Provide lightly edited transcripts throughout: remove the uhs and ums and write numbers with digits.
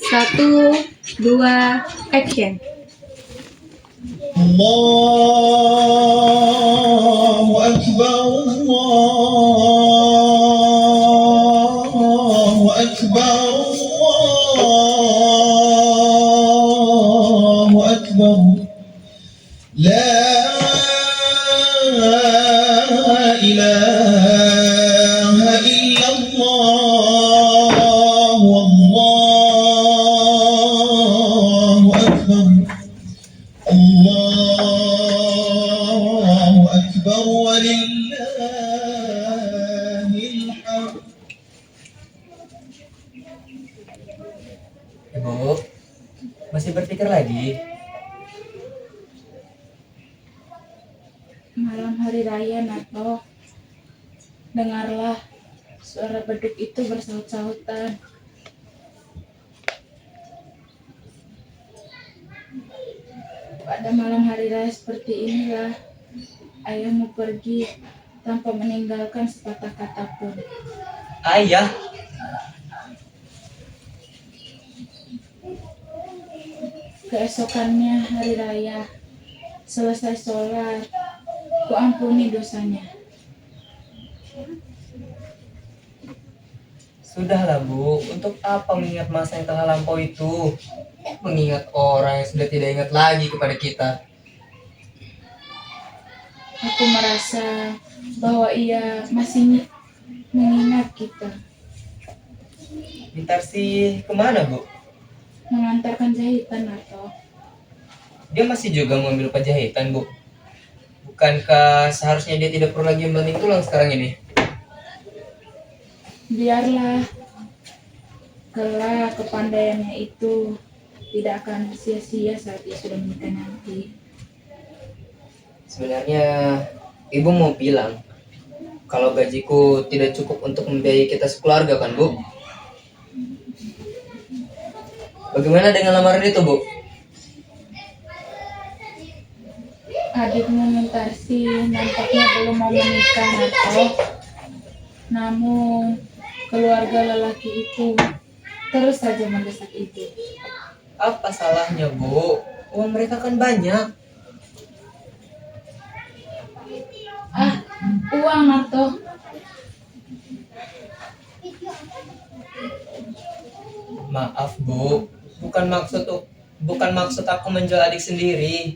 Satu, dua, action. Allahu Akbar, Allahu Akbar, Allahu Akbar. La ilaha illallah, wallahu akbar. Allahu akbar walillahil hamd. Ibu, masih berpikir lagi? Malam hari raya, Nato. Dengarlah, suara beduk itu bersaut-sautan. Pada malam hari raya seperti inilah, ayahmu pergi tanpa meninggalkan sepatah kata pun. Ayah, Keesokannya hari raya, selesai sholat, ku ampuni dosanya. sudahlah Bu, untuk apa mengingat masa yang telah lampau itu? Mengingat orang yang sudah tidak ingat lagi kepada kita. Aku merasa bahwa ia masih mengingat kita, Bentar sih, kemana Bu? mengantarkan jahitan atau Dia masih juga mengambil penjahitan Bu. Bukankah seharusnya dia tidak perlu lagi membanting tulang sekarang ini? biarlah, kelak kepandaiannya itu tidak akan sia-sia saat ia sudah menikah nanti. Sebenarnya Ibu mau bilang kalau gajiku tidak cukup untuk membiayai kita sekeluarga kan Bu? Bagaimana dengan lamaran itu Bu? Adikmu Mintarsi nampaknya belum mau menikah, Nato. Namun keluarga lelaki itu terus saja mendesak ibu. Apa salahnya Bu? Uang mereka kan banyak. Uang, Nato. Maaf Bu, bukan maksud aku menjual adik sendiri.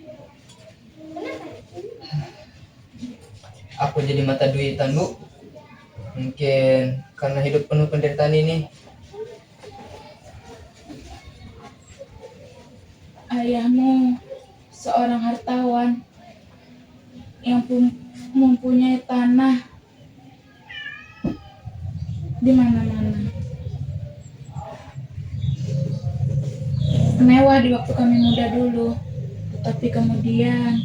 Aku jadi mata duitan Bu. Mungkin karena hidup penuh penderitaan ini. Ayahmu seorang hartawan yang mempunyai tanah di mana-mana. Mewah di waktu kami muda dulu, tetapi kemudian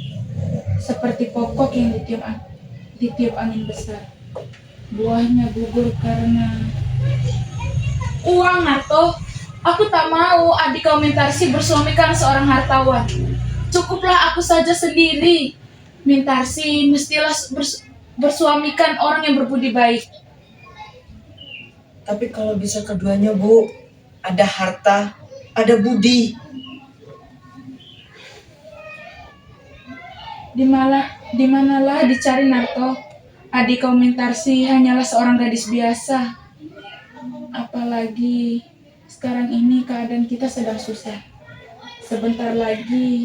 seperti pokok yang ditiup angin besar, buahnya gugur karena uang, Nato. Aku tak mau adik kau Mintarsi bersuamikan seorang hartawan. Cukuplah aku saja sendiri. Mintarsi mestilah bersuamikan orang yang berbudi baik. Tapi kalau bisa keduanya Bu, ada harta, ada budi. Di manalah dicari, Nato? Adik kau Mintarsi hanyalah seorang gadis biasa. Apalagi sekarang ini keadaan kita sedang susah. Sebentar lagi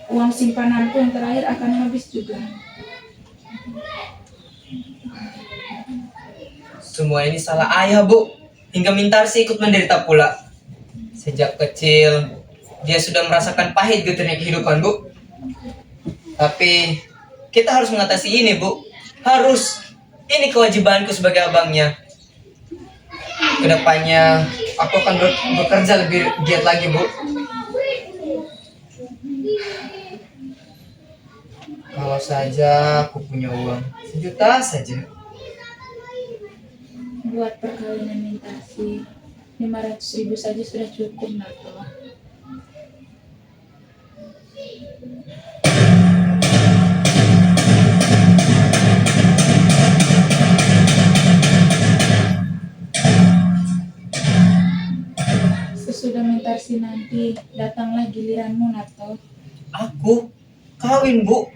uang simpananku yang terakhir akan habis juga. Semua ini salah ayah Bu. Hingga Mintarsi ikut menderita pula. Sejak kecil, dia sudah merasakan pahit getirnya kehidupan Bu. Tapi kita harus mengatasi ini Bu. Harus. Ini kewajibanku sebagai abangnya. Kedepannya aku akan bekerja lebih giat lagi Bu. Kalau saja aku punya uang 1 juta saja. Buat perkawinan Mintarsi 500.000 saja sudah cukup, Nato. sudah mentarsi nanti, datanglah giliranmu, Nato. Aku kawin, Bu.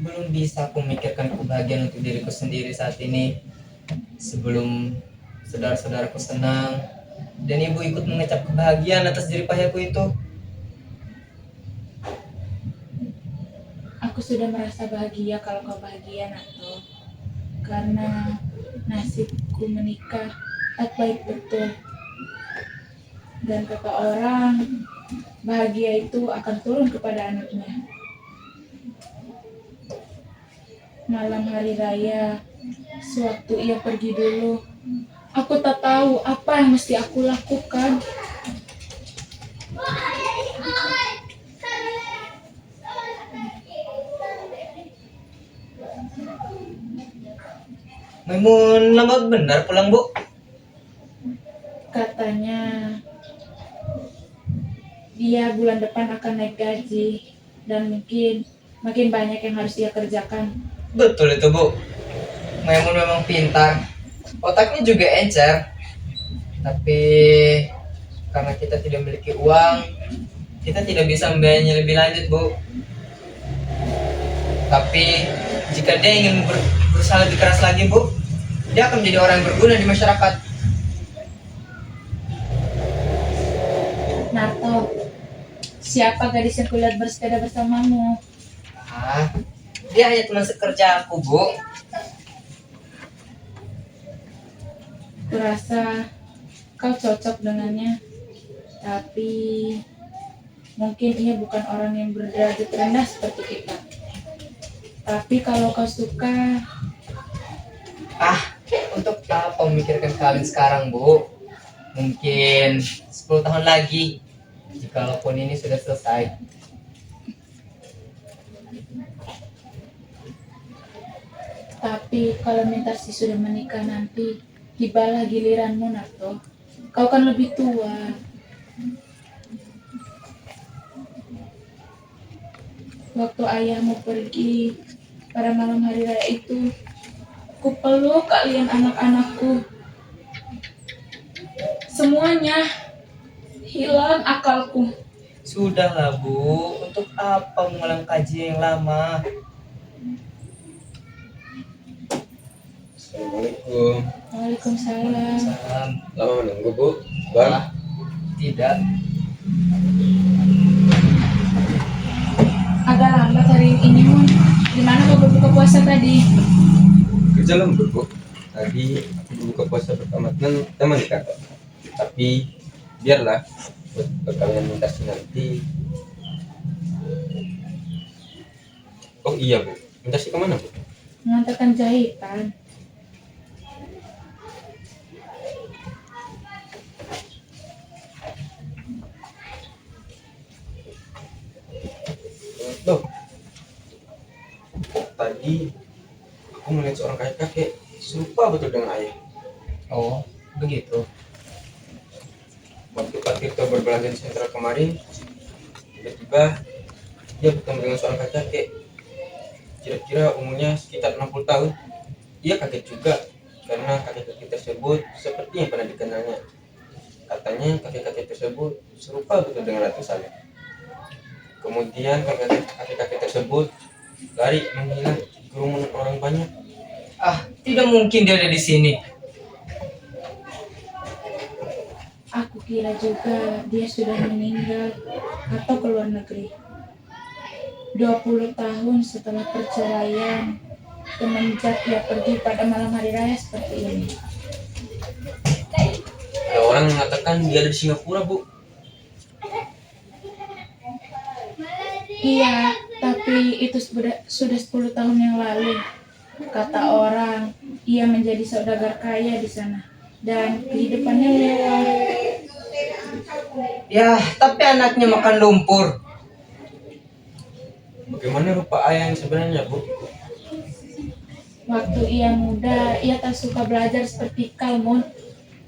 Belum bisa aku memikirkan kebahagiaan untuk diriku sendiri saat ini. Sebelum saudara-saudaraku senang dan ibu ikut mengecap kebahagiaan atas jerih payahku itu. Aku sudah merasa bahagia kalau kau bahagia, Nato. Karena nasibku menikah tak baik betul. Dan kata orang, bahagia itu akan turun kepada anaknya. Malam hari raya, sewaktu ia pergi dulu, aku tak tahu apa yang mesti aku lakukan. Maimun lambat benar pulang, Bu. Katanya dia bulan depan akan naik gaji dan mungkin makin banyak yang harus dia kerjakan. Betul itu, Bu. Maimun memang pintar. Otaknya juga encer. Tapi karena kita tidak memiliki uang, kita tidak bisa membiayainya lebih lanjut, Bu. Tapi jika dia ingin berusaha lebih keras lagi, Bu, dia akan menjadi orang yang berguna di masyarakat. Nato, siapa gadis yang kulihat bersepeda bersamamu? Ah, dia hanya teman sekerja aku, Bu. Kurasa kau cocok dengannya, tapi mungkin ia bukan orang yang berderajat rendah seperti kita. Tapi kalau kau suka, Untuk apa memikirkan kawin sekarang, Bu? Mungkin 10 tahun lagi, jikalaupun ini sudah selesai. tapi kalau Mintarsi sudah menikah nanti, tibalah giliranmu, Nato. Kau kan lebih tua. Waktu ayahmu pergi pada malam hari raya itu, ku peluk kalian anak-anakku. Semuanya hilang akalku. Sudahlah, Bu. Untuk apa mengulang kaji yang lama? Assalamualaikum. Waalaikumsalam. Salam. Lama menunggu, Bu. Bang, Ah, tidak. Agak lambat hari ini, Mun. Gimana kau berbuka puasa tadi? kerja lembur, Bu. Tadi aku buka puasa pertama teman di kantor. Tapi biarlah buat perkawinan Mintarsi nanti. Oh iya, Bu. Mintarsi kemana, Bu? Mengantarkan jahitan. Loh, tadi aku melihat seorang kakek serupa betul dengan ayah. Oh, begitu. Waktu Pak Tirto berbelanja di sentral kemarin, tiba-tiba dia bertemu dengan seorang kakek. Kira-kira umurnya sekitar 60 tahun. Ia kaget juga karena kakek-kakek tersebut seperti yang pernah dikenalnya. Katanya kakek-kakek tersebut serupa betul dengan Ratu Saleh. Kemudian kakek-kakek tersebut lari menghilang di kerumunan orang banyak. Tidak mungkin dia ada di sini. Aku kira juga dia sudah meninggal atau ke luar negeri. 20 tahun setelah perceraian, semenjak dia pergi pada malam hari raya seperti ini. Ada orang mengatakan dia ada di Singapura, Bu. Iya, tapi itu sudah 10 tahun yang lalu. Kata orang, ia menjadi saudagar kaya di sana dan kehidupannya mewah. Ya, tapi anaknya makan lumpur. Bagaimana rupa ayah yang sebenarnya, Bu? Waktu ia muda, ia tak suka belajar seperti Kalmun.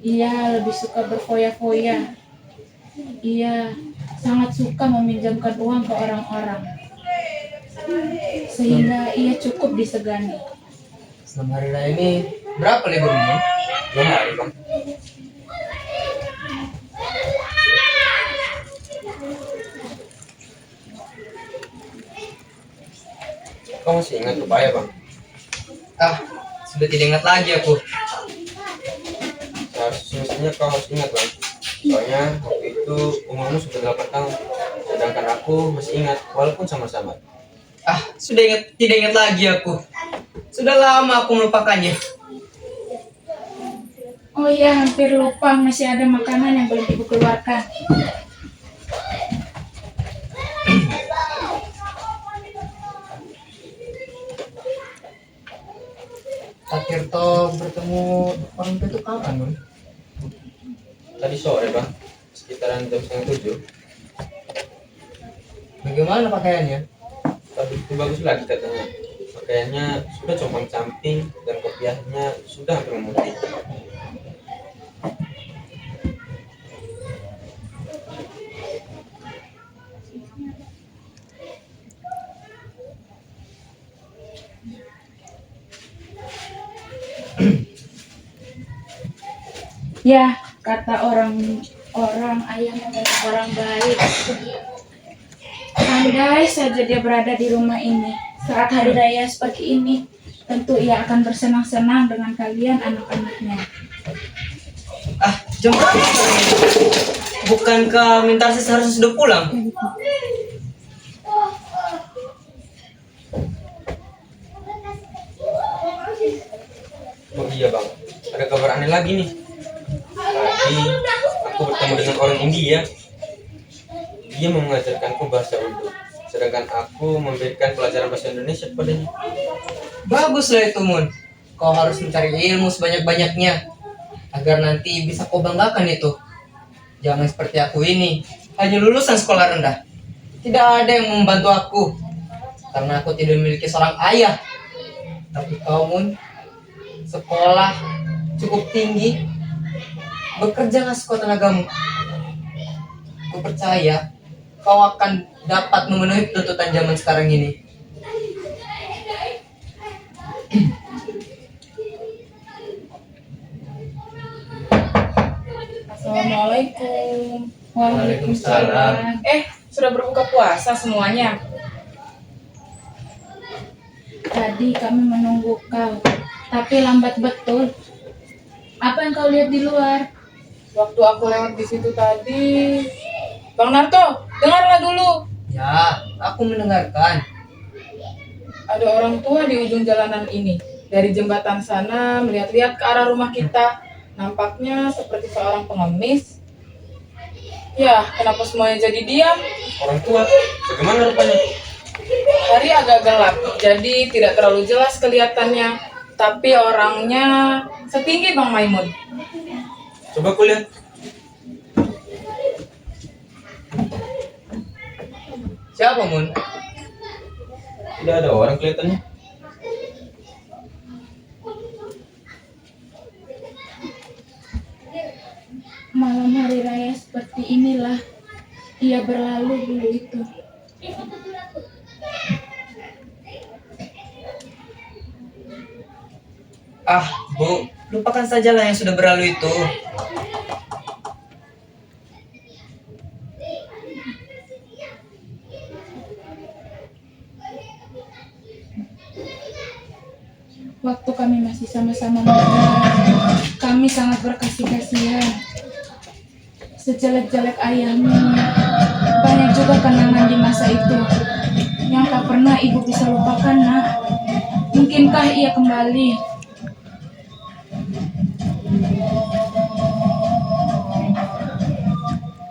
Ia lebih suka berfoya-foya. Ia sangat suka meminjamkan uang ke orang-orang. Sehingga ia cukup disegani. Selama hari raya ini berapa liburmu? 2 hari, Bang. Kau masih ingat lupa ayah bang? Ah, sudah tidak ingat lagi aku. Semestinya kau harus ingat bang. Soalnya waktu itu umurmu sudah 8 tahun. Sedangkan aku masih ingat walaupun sama-sama. Ah, sudah tidak ingat lagi aku. Sudah lama aku melupakannya. Oh iya, hampir lupa masih ada makanan yang belum ibu keluarkan. Terakhir bertemu orang tua itu kapan, Mun? Tadi sore bang, sekitaran jam 6:30. Bagaimana pakaiannya? Tapi itu bagus lagi katanya. Pakaiannya sudah compang camping dan kopiahnya sudah hampir memutih. Ya, kata orang ayah adalah orang baik. Andai saja dia berada di rumah ini saat hari raya seperti ini, tentu ia akan bersenang-senang dengan kalian anak-anaknya. Ah, jam berapa sekarang ini? Bukankah Mintarsi seharusnya sudah pulang? Oh iya bang, ada kabar aneh lagi nih. Tadi aku bertemu dengan orang India. Dia mengajarkanku bahasa Urdu, sedangkan aku memberikan pelajaran bahasa Indonesia kepadanya. Baguslah itu, Mun. Kau harus mencari ilmu sebanyak-banyaknya agar nanti bisa kau banggakan itu. Jangan seperti aku ini, hanya lulusan sekolah rendah. Tidak ada yang membantu aku karena aku tidak memiliki seorang ayah. Tapi kau, Mun, sekolah cukup tinggi, bekerja nggak sekuat tenagamu. Aku percaya kau akan dapat memenuhi tuntutan zaman sekarang ini. Assalamualaikum. Waalaikumsalam. Sudah berbuka puasa semuanya? Tadi kami menunggu kau, tapi lambat betul. Apa yang kau lihat di luar? Waktu aku lewat di situ tadi, Bang Narto, dengarlah dulu. Ya, aku mendengarkan. Ada orang tua di ujung jalanan ini. Dari jembatan sana melihat-lihat ke arah rumah kita. Nampaknya seperti seorang pengemis. Ya, kenapa semuanya jadi diam? Orang tua, bagaimana rupanya? Hari agak gelap, jadi tidak terlalu jelas kelihatannya. Tapi orangnya setinggi Bang Maimun. Coba aku lihat. Siapa, Mun? Tidak ada orang kelihatannya. Malam hari raya seperti inilah ia berlalu dulu itu. Ah, Bu, lupakan sajalah yang sudah berlalu itu. Waktu kami masih sama-sama muda, kami sangat berkasih-kasihan. Sejelek-jelek ayahmu, banyak juga kenangan di masa itu yang tak pernah ibu bisa lupakan, nak. Mungkinkah ia kembali?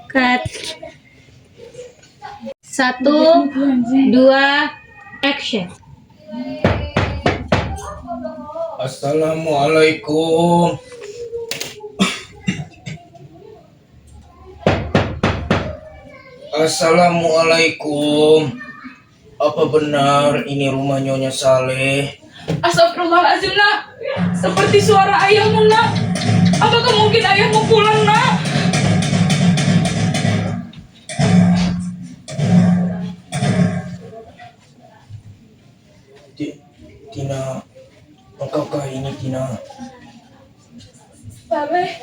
Cut. 1, 2, action. Assalamualaikum. Assalamualaikum. Apa benar ini rumah Nyonya Saleh? Astagfirullahaladzim, nak. Seperti suara ayahmu, nak. Apakah mungkin ayahmu pulang, nak? Tina, engkaukah ini Tina? Saleh,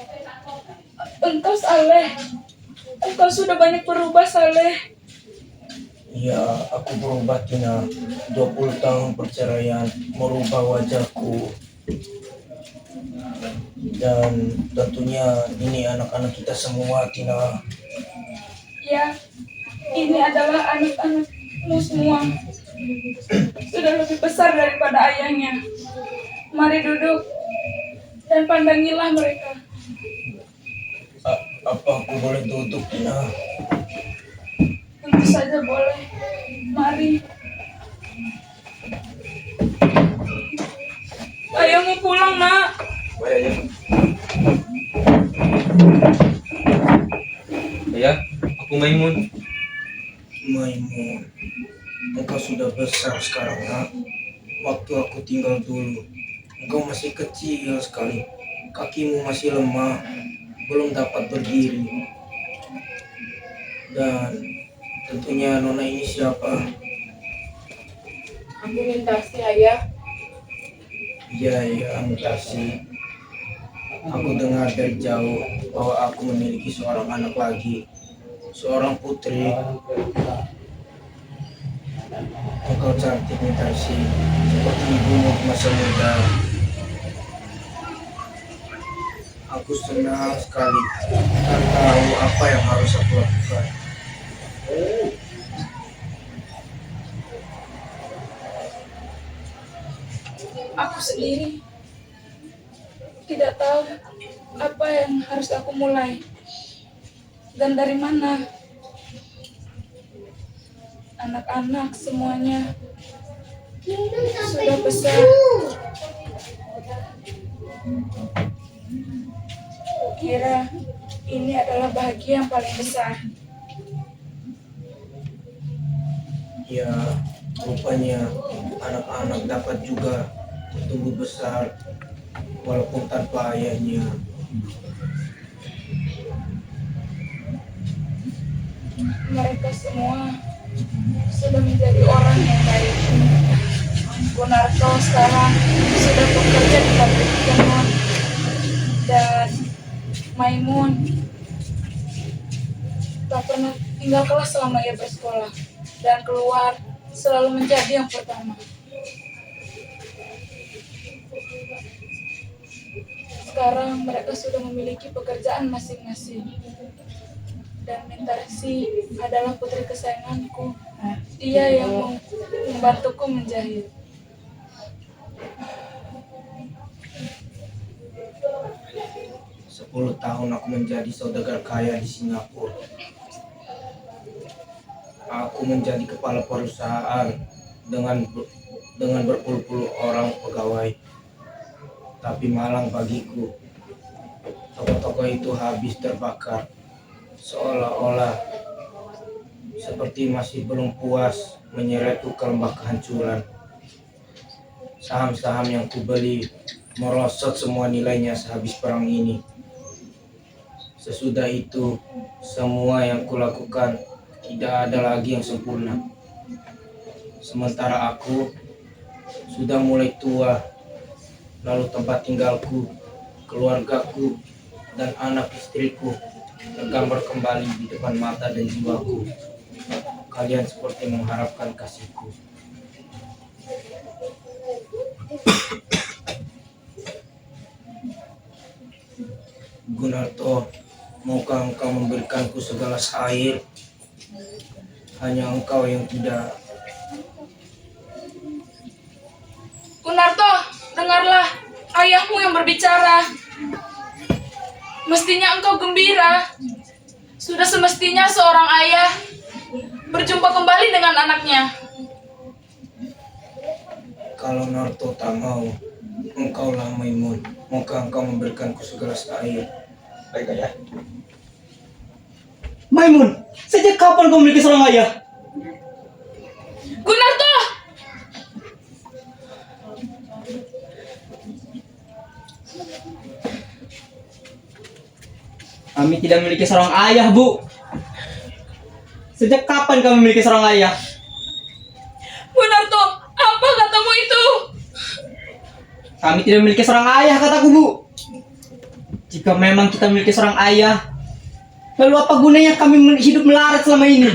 engkau Saleh. Engkau sudah banyak berubah, Saleh. Ya, aku berubah Tina. 20 tahun perceraian merubah wajahku. Dan tentunya ini anak-anak kita semua Tina. Ya, ini adalah anak-anakmu semua. Sudah lebih besar daripada ayahnya. Mari duduk dan pandangilah mereka. Apa aku boleh duduk Tina? Tentu saja boleh. Mari. Ayahmu pulang, Nak. Baik ya. Aku Maimun. Maimun, engkau sudah besar sekarang nak. Waktu aku tinggal dulu, engkau masih kecil sekali. Kakimu masih lemah, belum dapat berdiri. Dan tentunya nona ini siapa? Aku Mintarsi, Ayah. Ya, Mutasi. Aku dengar dari jauh bahwa aku memiliki seorang anak lagi, seorang putri. Engkau cantik Mutasi, seperti ibumu di masa muda. Aku senang sekali dan tahu apa yang harus aku lakukan. Aku sendiri tidak tahu apa yang harus aku mulai dan dari mana. Anak-anak semuanya sudah besar. Kukira ini adalah bahagia yang paling besar. Ya, rupanya anak-anak dapat juga tumbuh besar walaupun tanpa ayahnya. Mereka semua sudah menjadi orang yang baik. Gunarto sekarang sudah bekerja di pabrik tenun dan Maimun tak pernah tinggal kelas selama ia bersekolah dan keluar selalu menjadi yang pertama. Sekarang mereka sudah memiliki pekerjaan masing-masing. Dan Mintarsi adalah putri kesayanganku. Dia yang membantuku menjahit. 10 tahun aku menjadi saudagar kaya di Singapura. Aku menjadi kepala perusahaan dengan berpuluh-puluh orang pegawai. Tapi malang bagiku, toko-toko itu habis terbakar. Seolah-olah seperti masih belum puas menyeretku ke lembah kehancuran. Saham-saham yang kubeli merosot semua nilainya sehabis perang ini. Sesudah itu, semua yang kulakukan tidak ada lagi yang sempurna. Sementara aku sudah mulai tua, lalu tempat tinggalku, keluargaku, dan anak istriku tergambar kembali di depan mata dan jiwaku. Kalian seperti mengharapkan kasihku. Gunarto, maukah engkau memberikanku segelas air? Hanya engkau yang tidak. Gunarto, dengarlah ayahmu yang berbicara. Mestinya engkau gembira. Sudah semestinya seorang ayah berjumpa kembali dengan anaknya. Kalau Narto tak mau, engkaulah Maimun. Maukah engkau memberikanku segelas air? Baik ayah. Maimun, sejak kapan kau memiliki seorang ayah? Gunarto! Kami tidak memiliki seorang ayah, Bu. Sejak kapan kami memiliki seorang ayah? Gunarto, apa katamu itu? Kami tidak memiliki seorang ayah, kataku, Bu. Jika memang kita memiliki seorang ayah, lalu apa gunanya kami hidup melarat selama ini?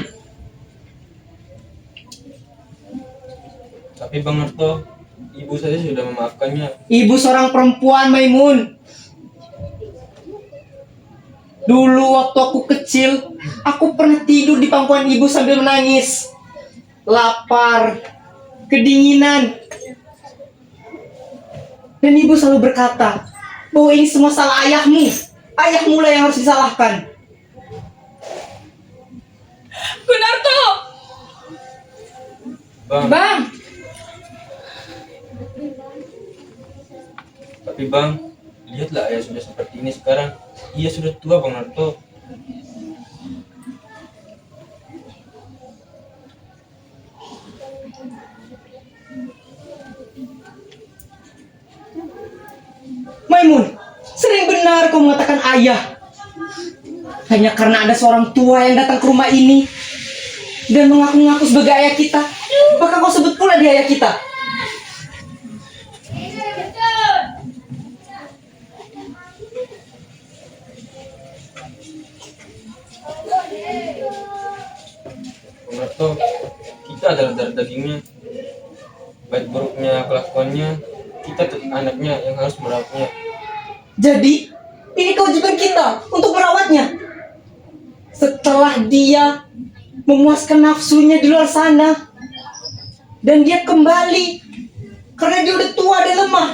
Tapi Bang Narto, ibu saja sudah memaafkannya. Ibu seorang perempuan, Maimun. Dulu waktu aku kecil, aku pernah tidur di pangkuan ibu sambil menangis. Lapar, kedinginan. Dan ibu selalu berkata bahwa ini semua salah ayahmu. Ayahmu lah yang harus disalahkan. Gunarto! Bang, Bang! tapi Bang, lihatlah ayah sudah seperti ini sekarang. Ia sudah tua Bang Narto. Maimun, sering benar kau mengatakan ayah. Hanya karena ada seorang tua yang datang ke rumah ini dan mengaku-ngaku sebagai ayah kita, maka kau sebut pula dia ayah kita. Bang Narto, kita adalah darah dagingnya. Baik buruknya kelakuannya, kita tetap anaknya yang harus merawatnya. Jadi, ini kewajiban kita untuk merawatnya. Setelah dia memuaskan nafsunya di luar sana dan dia kembali karena dia udah tua dan lemah.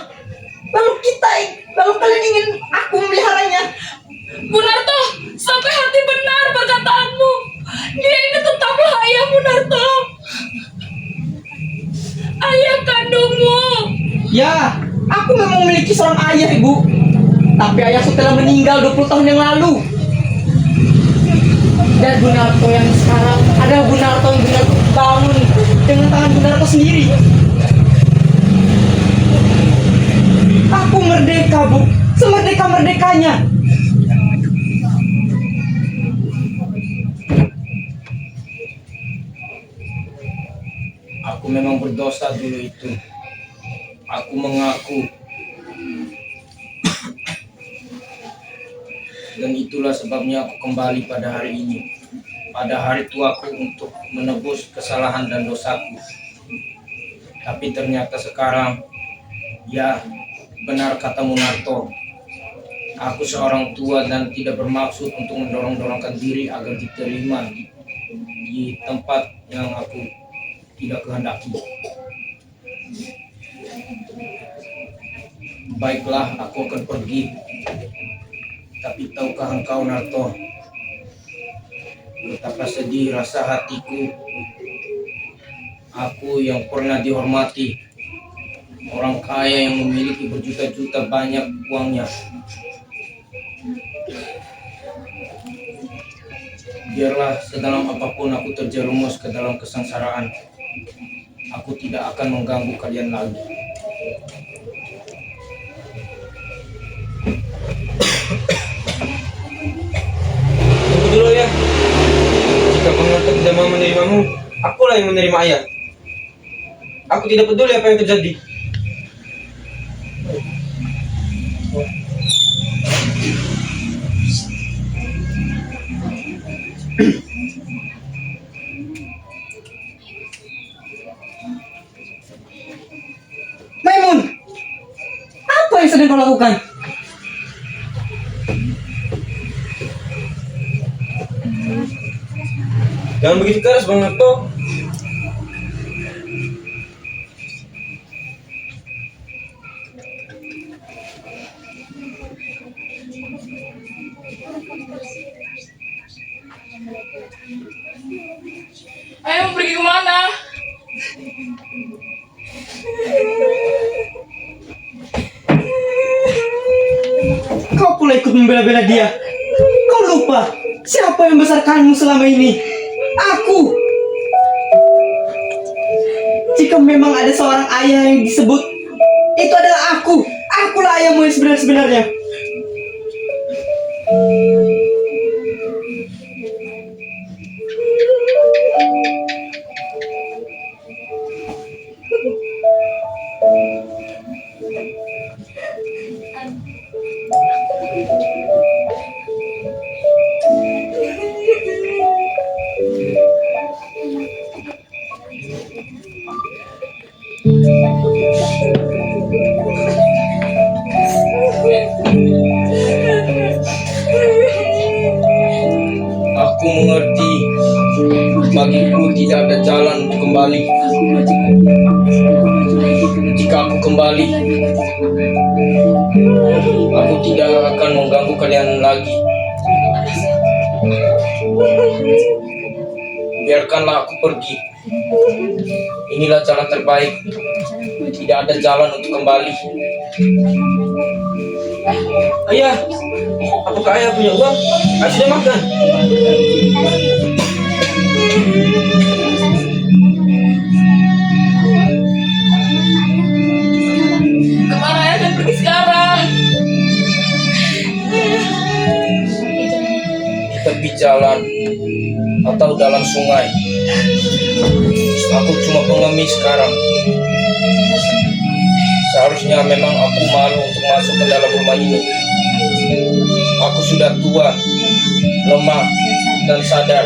Lalu kalian ingin aku memeliharanya? Gunarto, sampai hati benar perkataanmu. Dia ini tetaplah ayahmu, Narto. Ayah kandungmu. Ya, aku memang memiliki seorang ayah, Ibu. Tapi ayahku telah meninggal 20 tahun yang lalu. Dan Gunarto yang sekarang adalah Gunarto yang Gunarto bangun dengan tangan Gunarto sendiri. Aku merdeka, Bu. Semerdeka-merdekanya. Aku memang berdosa dulu itu. Aku mengaku. Dan itulah sebabnya aku kembali pada hari ini. Pada hari tuaku untuk menebus kesalahan dan dosaku. Tapi ternyata sekarang, ya benar katamu Narto. Aku seorang tua dan tidak bermaksud untuk mendorong-dorongkan diri agar diterima di tempat yang aku tidak kehendaki. Baiklah, aku akan pergi. Tapi tahukah engkau, Narto, betapa sedih rasa hatiku. Aku yang pernah dihormati, orang kaya yang memiliki berjuta-juta banyak uangnya. Biarlah sedalam apapun aku terjerumus ke dalam kesengsaraan, aku tidak akan mengganggu kalian lagi. Tunggu dulu ya. Jika Bang Narto tidak mau menerimamu, akulah yang menerima ayah. Aku tidak peduli apa yang terjadi. Maimun, apa yang sedang kau lakukan? Jangan begitu keras Bang Narto. Ayah mau pergi kemana? Kau pula ikut membela-bela dia. Kau lupa siapa yang membesarkanmu selama ini? Aku. Jika memang ada seorang ayah yang disebut, itu adalah aku. Akulah ayahmu yang sebenarnya. Aku mengerti. Bagiku tidak ada jalan untuk kembali. Jika aku kembali, aku tidak akan mengganggu kalian lagi. Biarkanlah aku pergi. Inilah jalan terbaik. Tidak ada jalan untuk kembali. Ayah, apakah ayah punya uang? Ayah sudah makan. Kemana ayah akan pergi sekarang? Di tepi jalan atau dalam sungai. Aku cuma pengemis sekarang. Seharusnya memang aku malu untuk masuk ke dalam rumah ini. Aku sudah tua, lemah, dan sadar.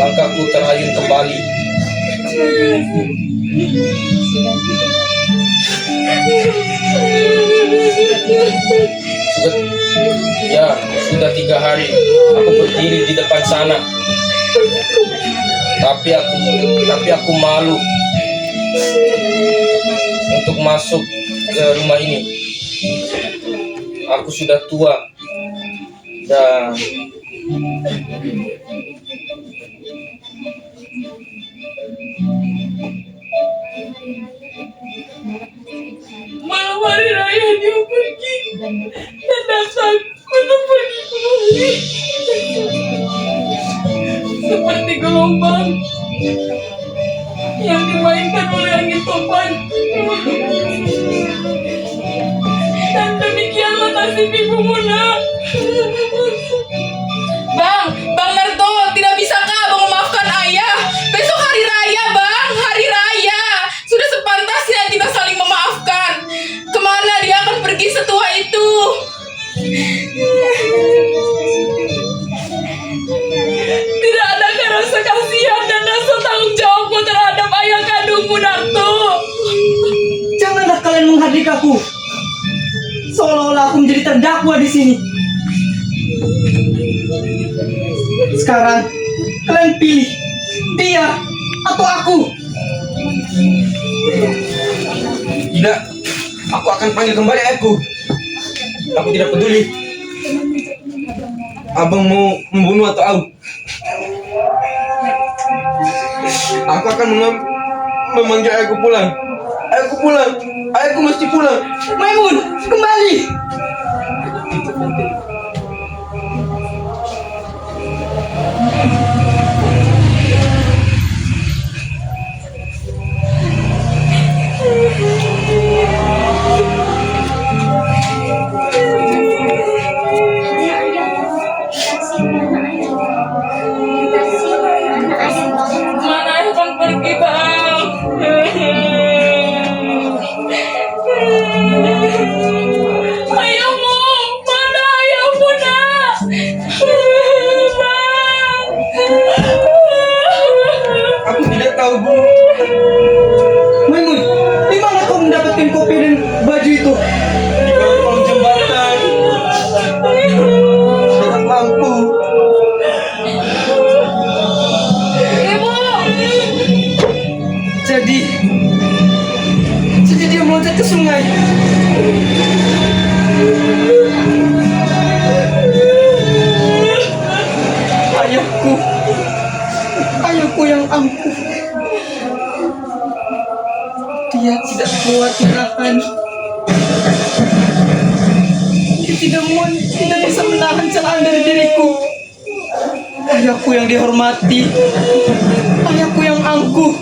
Langkahku terhayun kembali. Sudah 3 hari aku berdiri di depan sana. Tapi aku malu untuk masuk ke rumah ini. Aku sudah tua dan Malam hari raya dia pergi dan datang untuk pergi kembali. Seperti gelombang yang dimainkan oleh angin topan. Dan demikianlah nasib Ibu Muna. Bang Narto, tidak bisakah Abang memaafkan ayah? Besok hari raya, Bang, hari raya. Sudah sepantasnya kita saling memaafkan. Kemana dia akan pergi setua itu? Tidak adakah rasa kasihan dan rasa tanggung jawabmu terhadap ayah kandungmu, Narto? Janganlah kalian menghadik aku, seolah-olah aku menjadi terdakwa di sini. Sekarang kalian pilih dia atau aku. Tidak, aku akan panggil kembali ayahku. Aku tidak peduli abang mau membunuh atau aku. Aku akan memanggil ayahku pulang. Ayahku pulang. Ayahku mesti pulang. Maimun, kembali. Mana ayah akan pergi, Bang? Ayahmu, mana ayahmu, Nak? Bang. Aku tidak tahu, Bu. Maimun, di mana kau mendapatkan kopi dan baju itu? Di bawah kolong jembatan. Dekat lampu. Ibu. Jadi dia meloncat ke sungai. Ayahku yang angkuh. Dia tidak kuat menahan. Dia tidak bisa menahan celaan dari diriku. Ayahku yang dihormati. Ayahku yang angkuh.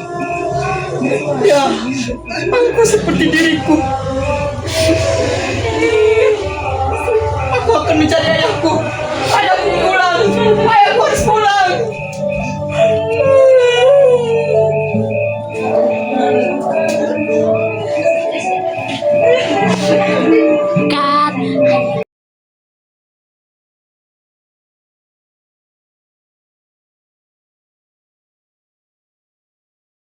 Ya, angkuh seperti diriku. Aku akan mencari ayahku. Ayahku pulang.